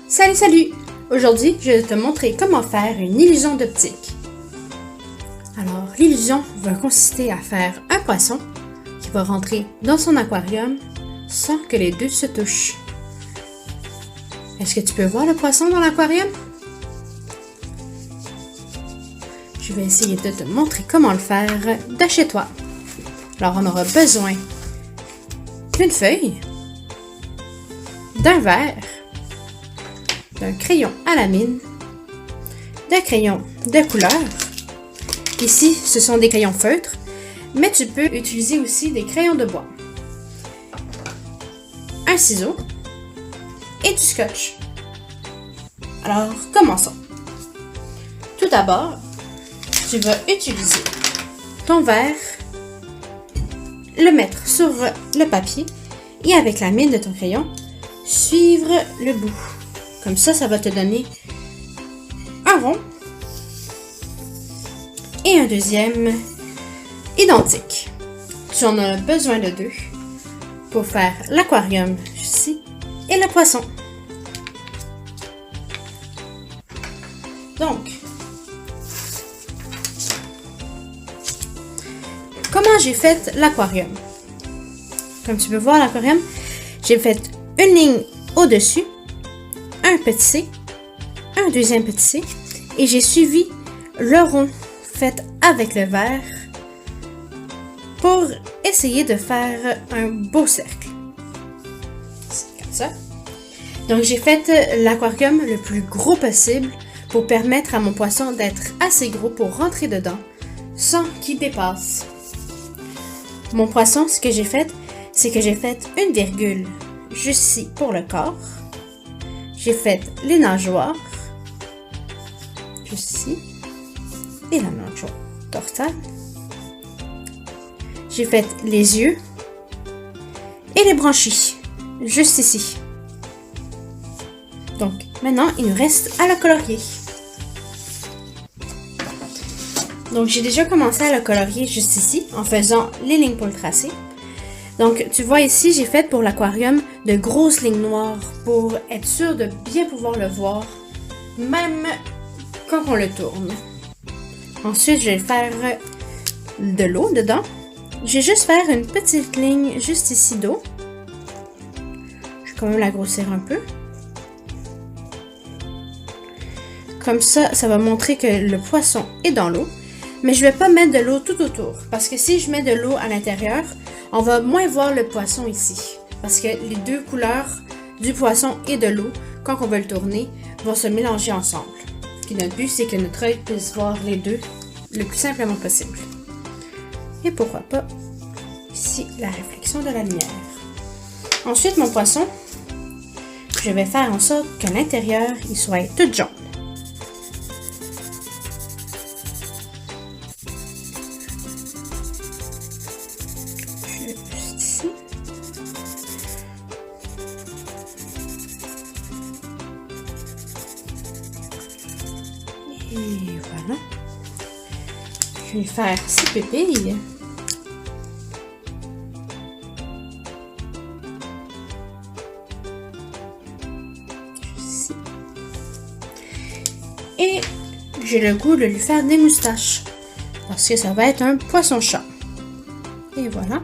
Salut! Aujourd'hui, je vais te montrer comment faire une illusion d'optique. Alors, l'illusion va consister à faire un poisson qui va rentrer dans son aquarium sans que les deux se touchent. Est-ce que tu peux voir le poisson dans l'aquarium? Je vais essayer de te montrer comment le faire de chez toi. Alors, on aura besoin d'une feuille, d'un verre, d'un crayon à la mine, d'un crayon de couleur. Ici, ce sont des crayons feutres, mais tu peux utiliser aussi des crayons de bois. Un ciseau et du scotch. Alors, commençons. Tout d'abord, tu vas utiliser ton verre, le mettre sur le papier et avec la mine de ton crayon, suivre le bout. Comme ça, ça va te donner un rond et un deuxième identique. Tu en as besoin de deux pour faire l'aquarium ici et le poisson. Donc, comment j'ai fait l'aquarium? Comme tu peux voir l'aquarium, j'ai fait une ligne au-dessus, un petit C, un deuxième petit C, et j'ai suivi le rond fait avec le verre pour essayer de faire un beau cercle. C'est comme ça. Donc j'ai fait l'aquarium le plus gros possible pour permettre à mon poisson d'être assez gros pour rentrer dedans sans qu'il dépasse. Mon poisson, ce que j'ai fait, c'est que j'ai fait une virgule juste ici pour le corps. J'ai fait les nageoires, juste ici, et la nageoire dorsale. J'ai fait les yeux et les branchies, juste ici. Donc, maintenant, il nous reste à le colorier. Donc, j'ai déjà commencé à le colorier juste ici, en faisant les lignes pour le tracer. Donc, tu vois ici, j'ai fait pour l'aquarium de grosses lignes noires pour être sûr de bien pouvoir le voir, même quand on le tourne. Ensuite, je vais faire de l'eau dedans. Je vais juste faire une petite ligne juste ici d'eau. Je vais quand même la grossir un peu. Comme ça, ça va montrer que le poisson est dans l'eau. Mais je ne vais pas mettre de l'eau tout autour, parce que si je mets de l'eau à l'intérieur, on va moins voir le poisson ici. Parce que les deux couleurs du poisson et de l'eau, quand on va le tourner, vont se mélanger ensemble. Et notre but, c'est que notre œil puisse voir les deux le plus simplement possible. Et pourquoi pas, ici, la réflexion de la lumière. Ensuite, mon poisson, je vais faire en sorte qu'à l'intérieur, il soit tout jaune. Et voilà. Je vais faire ses pupilles. Ici. Et j'ai le goût de lui faire des moustaches. Parce que ça va être un poisson-chat. Et voilà.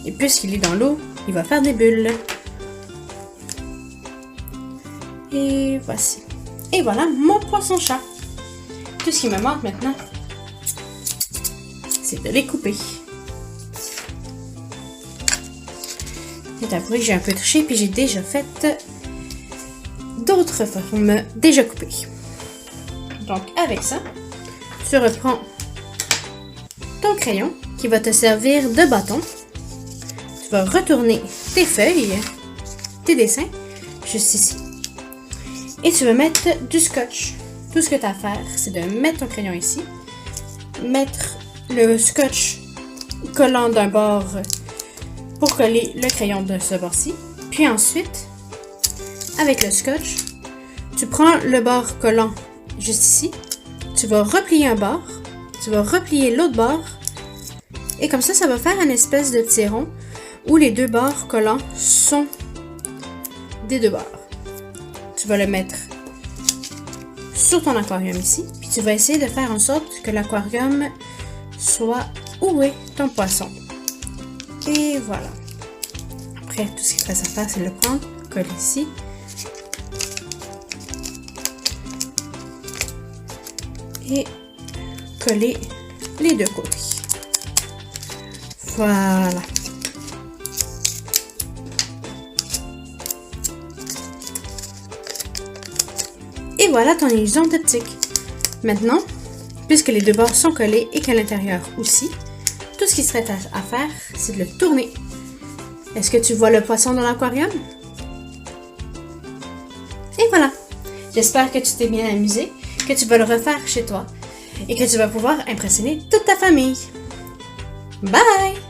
Et puisqu'il est dans l'eau, il va faire des bulles. Et voici. Et voilà mon poisson-chat. Tout ce qui me manque maintenant, c'est de les couper. Et après, j'ai un peu triché, puis j'ai déjà fait d'autres formes déjà coupées. Donc, avec ça, tu reprends ton crayon qui va te servir de bâton. Tu vas retourner tes feuilles, tes dessins, juste ici. Et tu vas mettre du scotch. Tout ce que tu as à faire, c'est de mettre ton crayon ici, mettre le scotch collant d'un bord pour coller le crayon de ce bord-ci. Puis ensuite, avec le scotch, tu prends le bord collant juste ici, tu vas replier un bord, tu vas replier l'autre bord, et comme ça, ça va faire une espèce de petit rond où les deux bords collants sont des deux bords. tu vas le mettre sur ton aquarium ici. Puis tu vas essayer de faire en sorte que l'aquarium soit où est ton poisson. Et voilà. Après, tout ce qu'il reste à faire, c'est le prendre, coller ici. Et coller les deux côtés. Voilà. Et voilà ton illusion d'optique. Maintenant, puisque les deux bords sont collés et qu'à l'intérieur aussi, tout ce qui serait à faire, c'est de le tourner. Est-ce que tu vois le poisson dans l'aquarium? Et voilà. J'espère que tu t'es bien amusé, que tu vas le refaire chez toi et que tu vas pouvoir impressionner toute ta famille. Bye!